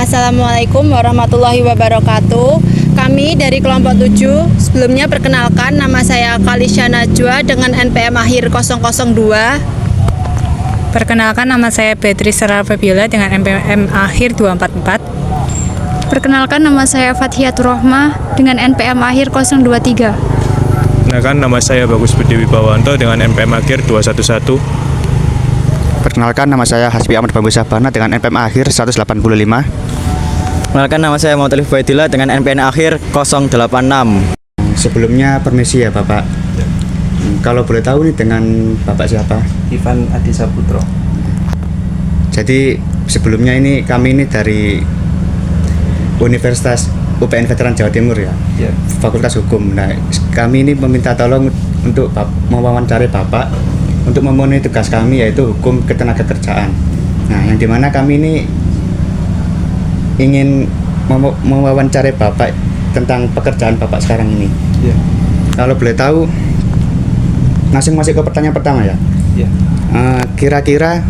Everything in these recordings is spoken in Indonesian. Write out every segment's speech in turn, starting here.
Assalamualaikum warahmatullahi wabarakatuh. Kami dari kelompok 7, sebelumnya perkenalkan nama saya Kalisya Najwa dengan NPM akhir 002. Perkenalkan nama saya Beatrice Sarah Fabiola dengan NPM akhir 244. Perkenalkan nama saya Fathiatur Rohmah dengan NPM akhir 023. Perkenalkan nama saya Bagus Budi Wibawanto dengan NPM akhir 211. Perkenalkan nama saya Hasbi Ahmad Bambu Sabana dengan NPM akhir 185. Perkenalkan nama saya Muhammad Alif Baidillah dengan NPM akhir 086. Sebelumnya permisi ya Bapak. Kalau boleh tahu nih dengan Bapak siapa? Ivan Adi Saputro. Jadi sebelumnya kami dari Universitas UPN Veteran Jawa Timur ya. Fakultas Hukum. Nah, kami ini meminta tolong untuk mewawancarai Bapak untuk memenuhi tugas kami yaitu hukum ketenagakerjaan. Nah, yang dimana kami ini ingin mewawancarai Bapak tentang pekerjaan Bapak sekarang ini. Kalau boleh tahu, langsung masuk ke pertanyaan pertama ya. Kira-kira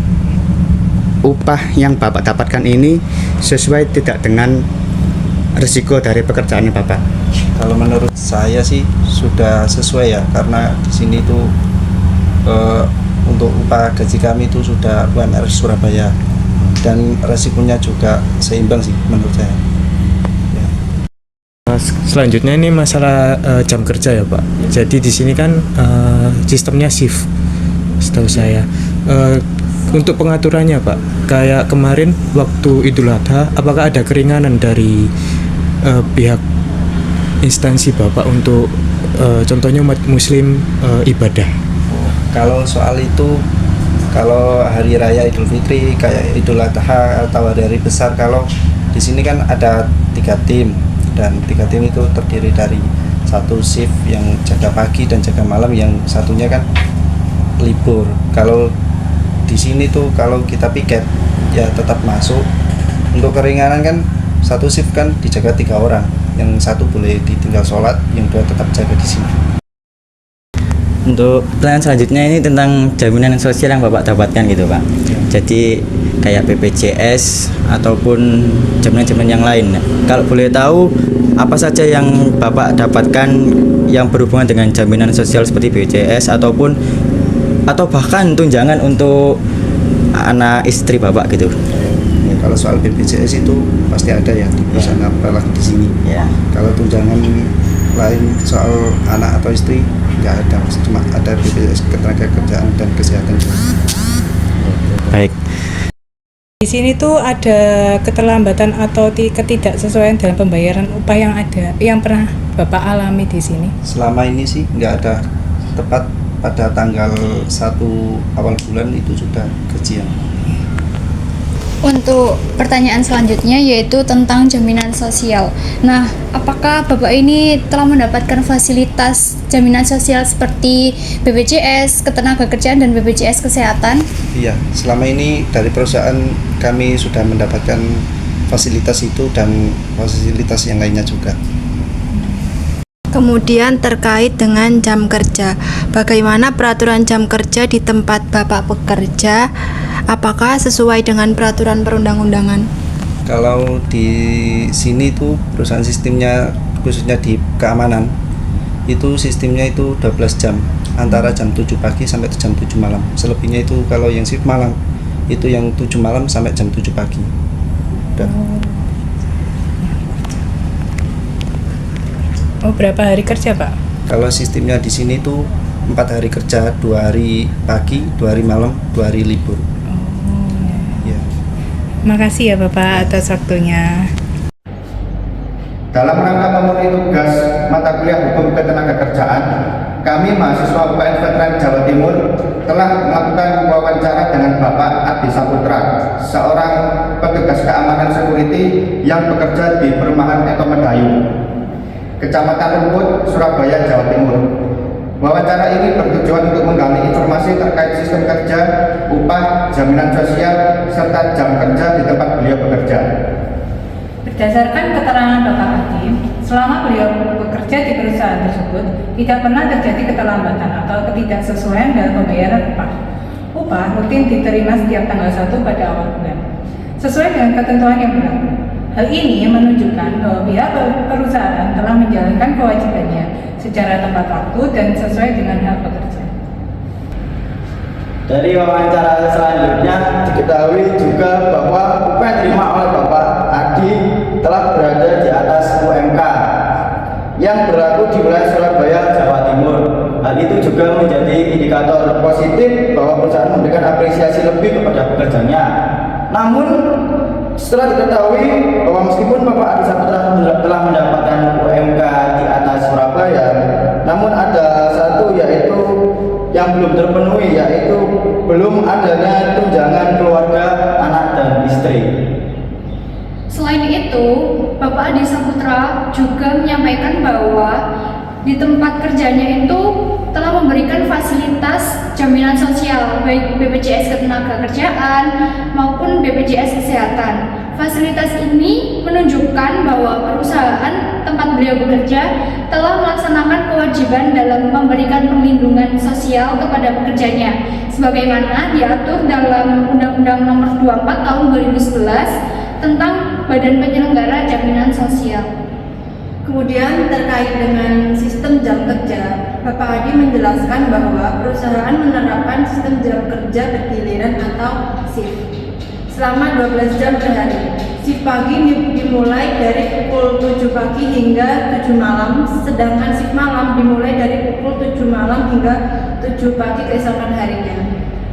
upah yang Bapak dapatkan ini sesuai tidak dengan risiko dari pekerjaannya Bapak? Kalau menurut saya sih sudah sesuai ya, karena di sini tuh untuk upah gaji kami itu sudah UMR Surabaya dan resikonya juga seimbang sih menurut saya. Selanjutnya ini masalah jam kerja ya Pak. Jadi di sini kan sistemnya shift, setahu saya. Untuk pengaturannya Pak, kayak kemarin waktu Idul Adha, apakah ada keringanan dari pihak instansi Bapak untuk contohnya umat Muslim ibadah? Kalau soal itu, kalau hari raya Idul Fitri kayak Idul Adha atau hari-hari besar, kalau di sini kan ada 3 tim dan 3 tim itu terdiri dari satu shift yang jaga pagi dan jaga malam, yang satunya kan libur. Kalau di sini tuh kalau kita piket ya tetap masuk. Untuk keringanan kan satu shift kan dijaga 3 orang, yang satu boleh ditinggal sholat, yang 2 tetap jaga di sini. Untuk pertanyaan selanjutnya ini tentang jaminan sosial yang Bapak dapatkan gitu Pak. Jadi kayak BPJS ataupun jaminan-jaminan yang lain. Kalau boleh tahu apa saja yang Bapak dapatkan yang berhubungan dengan jaminan sosial seperti BPJS atau bahkan tunjangan untuk anak istri Bapak gitu? Kalau soal BPJS itu pasti ada ya di perusahaan apalagi di sini. Kalau tunjangan lain soal anak atau istri nggak ada, cuma ada BPJS ketenagakerjaan dan kesehatan. Baik. Di sini tuh ada keterlambatan atau ketidaksesuaian dalam pembayaran upah yang pernah Bapak alami di sini? Selama ini sih nggak ada, tepat pada tanggal 1 awal bulan itu sudah gajian. Untuk pertanyaan selanjutnya yaitu tentang jaminan sosial. Nah, apakah Bapak ini telah mendapatkan fasilitas jaminan sosial seperti BPJS Ketenagakerjaan dan BPJS Kesehatan? Iya, selama ini dari perusahaan kami sudah mendapatkan fasilitas itu dan fasilitas yang lainnya juga. Kemudian terkait dengan jam kerja, bagaimana peraturan jam kerja di tempat Bapak bekerja? Apakah sesuai dengan peraturan perundang-undangan? Kalau di sini tuh perusahaan sistemnya, khususnya di keamanan, itu sistemnya itu 12 jam, antara jam 7 pagi sampai jam 7 malam. Selebihnya itu kalau yang shift malam, itu yang 7 malam sampai jam 7 pagi. Udah. Berapa hari kerja Pak? Kalau sistemnya di sini tuh 4 hari kerja, 2 hari pagi, 2 hari malam, 2 hari libur. Makasih ya Bapak atas waktunya. Dalam rangka memenuhi tugas mata kuliah hukum ketenagakerjaan, kami mahasiswa UPN Veteran Jawa Timur telah melakukan wawancara dengan Bapak Adi Saputra, seorang petugas keamanan security yang bekerja di Perumahan Eko Medayu, Kecamatan Rumput, Surabaya, Jawa Timur. Wawancara ini bertujuan untuk menggali informasi terkait sistem kerja, upah, jaminan sosial, serta jam kerja di tempat beliau bekerja. Berdasarkan keterangan Bapak Adi, selama beliau bekerja di perusahaan tersebut, tidak pernah terjadi keterlambatan atau ketidaksesuaian dalam pembayaran upah. Upah rutin diterima setiap tanggal 1 pada awal bulan, sesuai dengan ketentuan yang berlaku. Hal ini menunjukkan bahwa pihak perusahaan telah menjalankan kewajibannya secara tepat waktu dan sesuai dengan hak pekerja. Dari wawancara selanjutnya diketahui juga bahwa upah yang diterima oleh Bapak Adi telah berada di atas UMK yang berlaku di wilayah Surabaya, Jawa Timur. Hal itu juga menjadi indikator positif bahwa perusahaan memberikan apresiasi lebih kepada pekerjanya. Namun setelah diketahui bahwa meskipun Bapak Adi Saputra telah mendapatkan UMK di atas Surabaya, namun ada satu yaitu yang belum terpenuhi, yaitu belum adanya tunjangan keluarga, anak dan istri. Selain itu, Bapak Adi Saputra juga menyampaikan bahwa di tempat kerjanya itu telah memberikan fasilitas jaminan sosial baik BPJS Ketenagakerjaan maupun BPJS Kesehatan. Fasilitas ini menunjukkan bahwa perusahaan tempat beliau bekerja telah melaksanakan kewajiban dalam memberikan perlindungan sosial kepada pekerjanya sebagaimana diatur dalam Undang-Undang Nomor 24 Tahun 2011 tentang Badan Penyelenggara Jaminan Sosial. Kemudian terkait dengan sistem jam kerja, Bapak Adi menjelaskan bahwa perusahaan menerapkan sistem jam kerja bergiliran atau shift selama 12 jam per hari. Shift pagi dimulai dari pukul 7 pagi hingga 7 malam, sedangkan shift malam dimulai dari pukul 7 malam hingga 7 pagi keesokan harinya.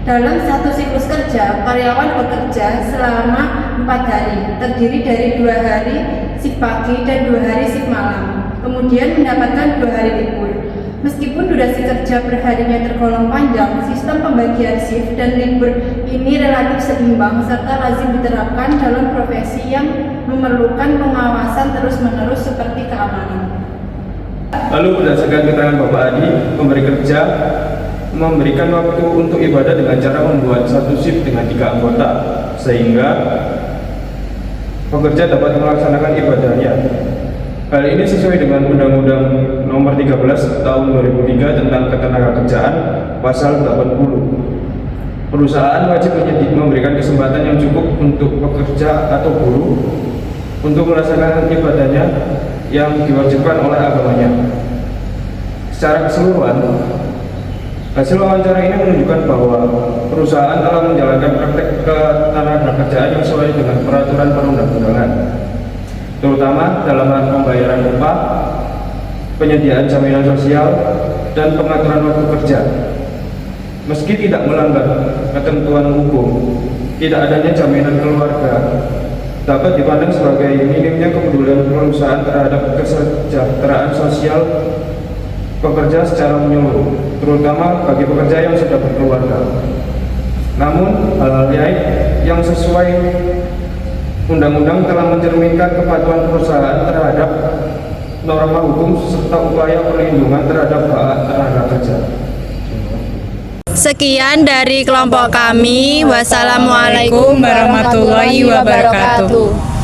Dalam satu siklus kerja, karyawan bekerja selama 4 hari, terdiri dari 2 hari shift pagi dan 2 hari shift malam, kemudian mendapatkan 2 hari libur. Meskipun durasi kerja perharinya tergolong panjang, sistem pembagian shift dan libur ini relatif seimbang serta lazim diterapkan dalam profesi yang memerlukan pengawasan terus-menerus seperti keamanan. Lalu berdasarkan keterangan Bapak Adi, pemberi kerja memberikan waktu untuk ibadah dengan cara membuat satu shift dengan 3 anggota, sehingga pekerja dapat melaksanakan ibadahnya. Hal ini sesuai dengan Undang-Undang Nomor 13 Tahun 2003 tentang Ketenagakerjaan Pasal 80. Perusahaan wajib memberikan kesempatan yang cukup untuk pekerja atau buruh untuk melaksanakan ibadahnya yang diwajibkan oleh agamanya. Secara keseluruhan, hasil wawancara ini menunjukkan bahwa perusahaan telah menjalankan praktek ketenagakerjaan yang sesuai dengan peraturan perundang-undangan, terutama dalam hal pembayaran upah, penyediaan jaminan sosial, dan pengaturan waktu kerja. Meski tidak melanggar ketentuan hukum, tidak adanya jaminan keluarga dapat dipandang sebagai minimnya kepedulian perusahaan terhadap kesejahteraan sosial pekerja secara menyeluruh, terutama bagi pekerja yang sudah berkeluarga. Namun, hal-hal yang sesuai undang-undang telah mencerminkan kepatuhan perusahaan terhadap norma hukum serta upaya perlindungan terhadap hak tenaga kerja. Sekian dari kelompok kami. Wassalamualaikum warahmatullahi wabarakatuh.